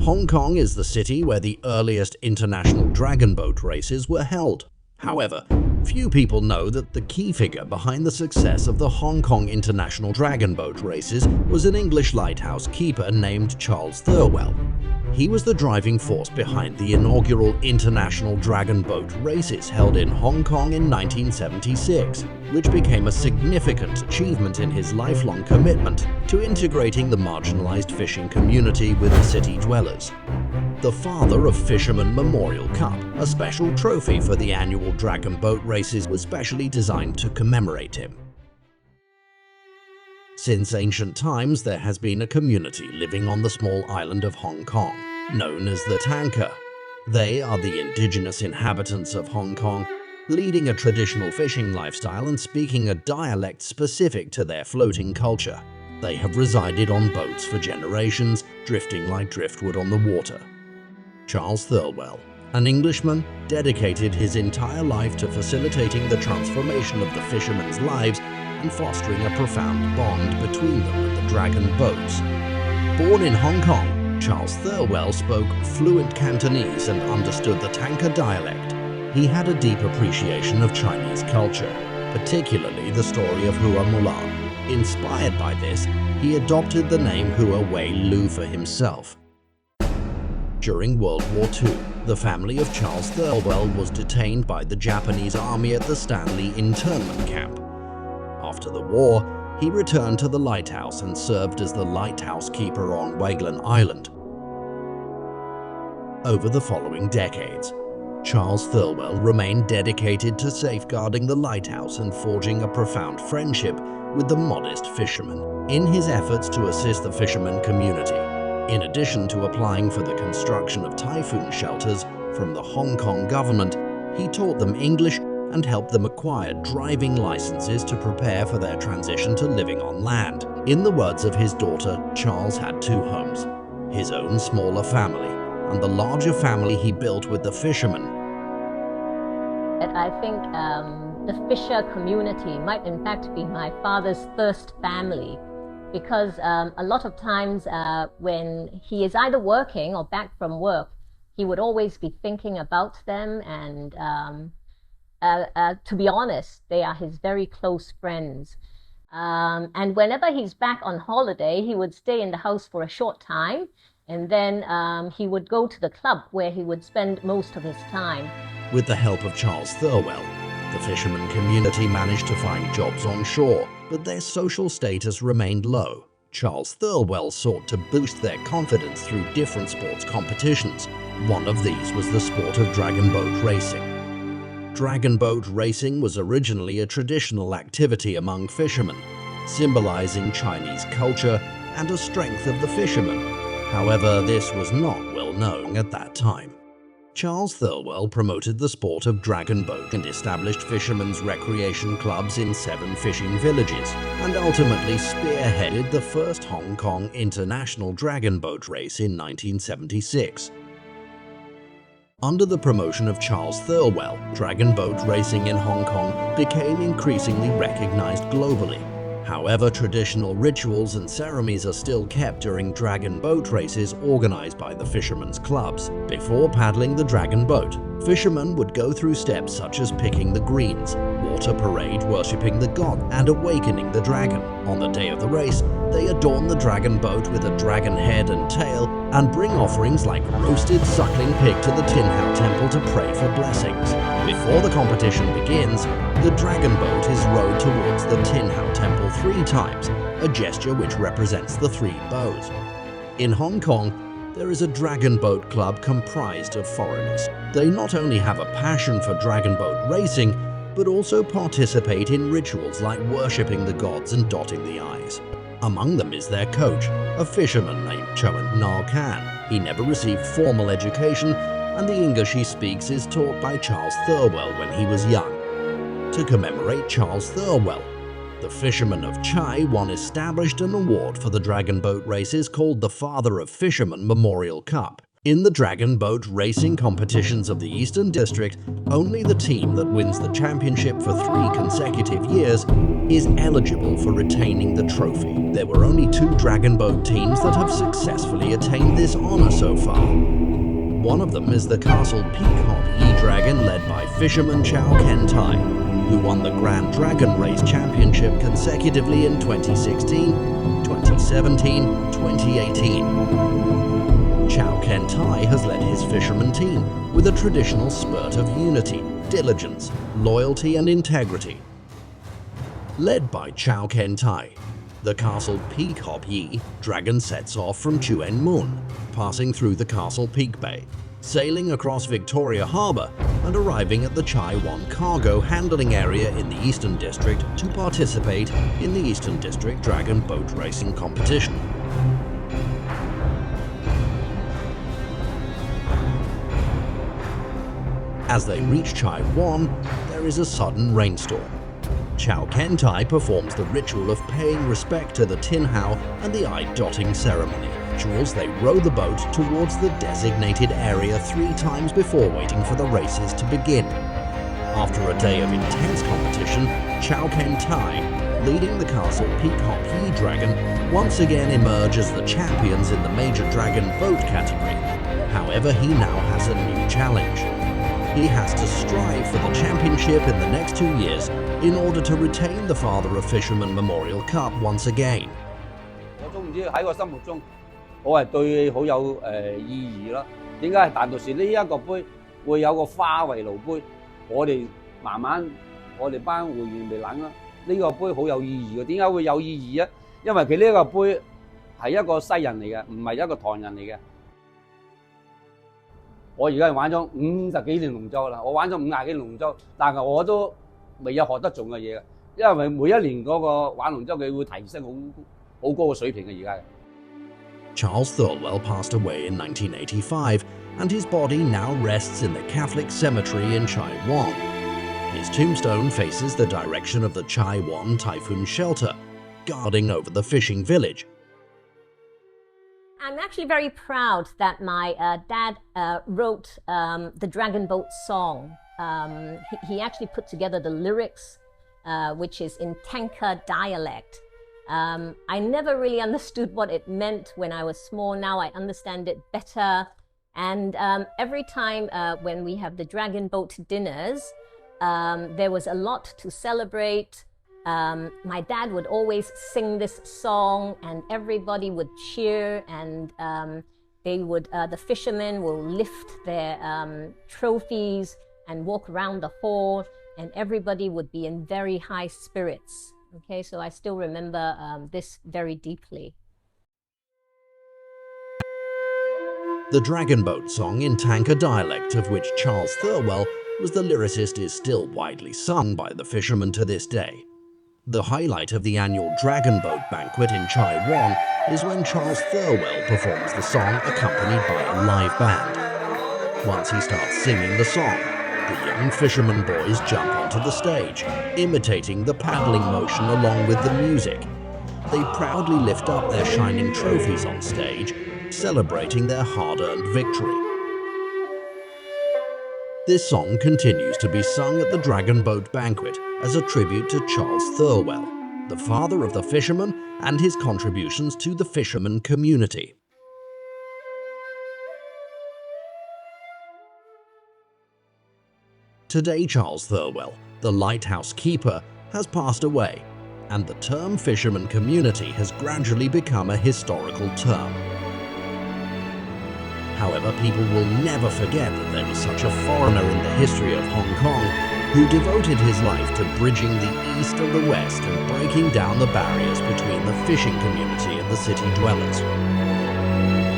Hong Kong is the city where the earliest international dragon boat races were held. However, few people know that the key figure behind the success of the Hong Kong International Dragon Boat races was an English lighthouse keeper named Charles Thirlwell. He was the driving force behind the inaugural International Dragon Boat races held in Hong Kong in 1976, which became a significant achievement in his lifelong commitment to integrating the marginalized fishing community with the city dwellers. The Father of Fishermen Memorial Cup, a special trophy for the annual Dragon Boat races, was specially designed to commemorate him. Since ancient times, there has been a community living on the small island of Hong Kong, known as the Tanka. They are the indigenous inhabitants of Hong Kong, leading a traditional fishing lifestyle and speaking a dialect specific to their floating culture. They have resided on boats for generations, drifting like driftwood on the water. Charles Thirlwell, an Englishman, dedicated his entire life to facilitating the transformation of the fishermen's lives and fostering a profound bond between them and the dragon boats. Born in Hong Kong, Charles Thirlwell spoke fluent Cantonese and understood the Tanka dialect. He had a deep appreciation of Chinese culture, particularly the story of Hua Mulan. Inspired by this, he adopted the name Hua Wei Lu for himself. During World War II, the family of Charles Thirlwell was detained by the Japanese army at the Stanley internment camp. After the war, he returned to the Lighthouse and served as the lighthouse keeper on Waglan Island. Over the following decades, Charles Thirlwell remained dedicated to safeguarding the lighthouse and forging a profound friendship with the modest fishermen. In his efforts to assist the fishermen community, in addition to applying for the construction of typhoon shelters from the Hong Kong government, he taught them English and helped them acquire driving licenses to prepare for their transition to living on land. In the words of his daughter, Charles had two homes, his own smaller family and the larger family he built with the fishermen. I think the fisher community might in fact be my father's first family, because a lot of times when he is either working or back from work, he would always be thinking about them, and to be honest, they are his very close friends. And whenever he's back on holiday, he would stay in the house for a short time, and then he would go to the club where he would spend most of his time. With the help of Charles Thirlwell, the fisherman community managed to find jobs on shore, but their social status remained low. Charles Thirlwell sought to boost their confidence through different sports competitions. One of these was the sport of dragon boat racing. Dragon boat racing was originally a traditional activity among fishermen, symbolizing Chinese culture and a strength of the fishermen. However, this was not well known at that time. Charles Thirlwell promoted the sport of dragon boat and established fishermen's recreation clubs in 7 fishing villages, and ultimately spearheaded the first Hong Kong International Dragon Boat race in 1976. Under the promotion of Charles Thirlwell, dragon boat racing in Hong Kong became increasingly recognized globally. However, traditional rituals and ceremonies are still kept during dragon boat races organized by the fishermen's clubs. Before paddling the dragon boat, fishermen would go through steps such as picking the greens, water parade worshipping the god, and awakening the dragon. On the day of the race, they adorn the dragon boat with a dragon head and tail and bring offerings like roasted suckling pig to the Tin Hau Temple to pray for blessings. Before the competition begins, the dragon boat is rowed towards the Tin Hau Temple 3 times, a gesture which represents the 3 bows. In Hong Kong, there is a dragon boat club comprised of foreigners. They not only have a passion for dragon boat racing, but also participate in rituals like worshipping the gods and dotting the I's. Among them is their coach, a fisherman named Chowan Na Kan. He never received formal education, and the English he speaks is taught by Charles Thirlwell when he was young. To commemorate Charles Thirlwell, the fishermen of Chai Wan established an award for the dragon boat races called the Father of Fishermen Memorial Cup. In the dragon boat racing competitions of the Eastern District, only the team that wins the championship for 3 consecutive years is eligible for retaining the trophy. There were only 2 dragon boat teams that have successfully attained this honor so far. One of them is the Castle Peacock E-Dragon led by fisherman Chow Ken Tai, who won the Grand Dragon Race Championship consecutively in 2016, 2017, 2018. Chow Ken Tai has led his fisherman team with a traditional spurt of unity, diligence, loyalty and integrity. Led by Chow Ken Tai, the Castle Peak Hop Yi dragon sets off from Chuen Mun, passing through the Castle Peak Bay, sailing across Victoria Harbour and arriving at the Chai Wan cargo handling area in the Eastern District to participate in the Eastern District Dragon Boat Racing Competition. As they reach Chai Wan, there is a sudden rainstorm. Chow Ken Tai performs the ritual of paying respect to the Tin Hao and the eye-dotting ceremony. Rituals, they row the boat towards the designated area 3 times before waiting for the races to begin. After a day of intense competition, Chow Ken Tai, leading the Castle Peacock Yi Dragon, once again emerge as the champions in the Major Dragon Boat category. However, he now has a new challenge. He has to strive for the championship in the next 2 years in order to retain the Father of Fishermen Memorial Cup once again. 我總唔知喺我心目中，我係對好有意義咯。點解？但到時呢一個杯會有個花圍爐杯，我哋慢慢我哋班會員咪諗啦。呢個杯好有意義嘅，點解會有意義啊？因為佢呢個杯係一個西人嚟嘅，唔係一個唐人嚟嘅。我而家玩咗50幾年龍舟啦，我玩咗50幾年龍舟，但係我都未有學得中嘅嘢嘅，因為每一年嗰個玩龍舟佢會提升好高嘅水平嘅而家。Charles Thirlwell passed away in 1985, and his body now rests in the Catholic cemetery in Chai Wan. His tombstone faces the direction of the Chai Wan Typhoon Shelter, guarding over the fishing village. I'm actually very proud that my dad wrote the Dragon Boat song. He actually put together the lyrics, which is in Tanka dialect. I never really understood what it meant when I was small. Now I understand it better. And every time when we have the Dragon Boat dinners, there was a lot to celebrate. My dad would always sing this song and everybody would cheer, and the fishermen will lift their trophies and walk around the hall, and everybody would be in very high spirits. Okay, so I still remember this very deeply. The Dragon Boat song in Tanka dialect, of which Charles Thirlwell was the lyricist, is still widely sung by the fishermen to this day. The highlight of the annual Dragon Boat banquet in Chai Wan is when Charles Thirlwell performs the song accompanied by a live band. Once he starts singing the song, the young fishermen boys jump onto the stage, imitating the paddling motion along with the music. They proudly lift up their shining trophies on stage, celebrating their hard-earned victory. This song continues to be sung at the Dragon Boat banquet as a tribute to Charles Thirlwell, the father of the fishermen, and his contributions to the fisherman community. Today, Charles Thirlwell, the lighthouse keeper, has passed away, and the term fisherman community has gradually become a historical term. However, people will never forget that there was such a foreigner in the history of Hong Kong who devoted his life to bridging the East and the West and breaking down the barriers between the fishing community and the city dwellers.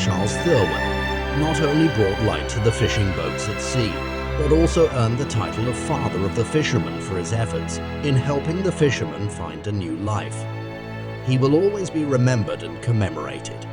Charles Thirlwell not only brought light to the fishing boats at sea, but also earned the title of Father of the Fishermen for his efforts in helping the fishermen find a new life. He will always be remembered and commemorated.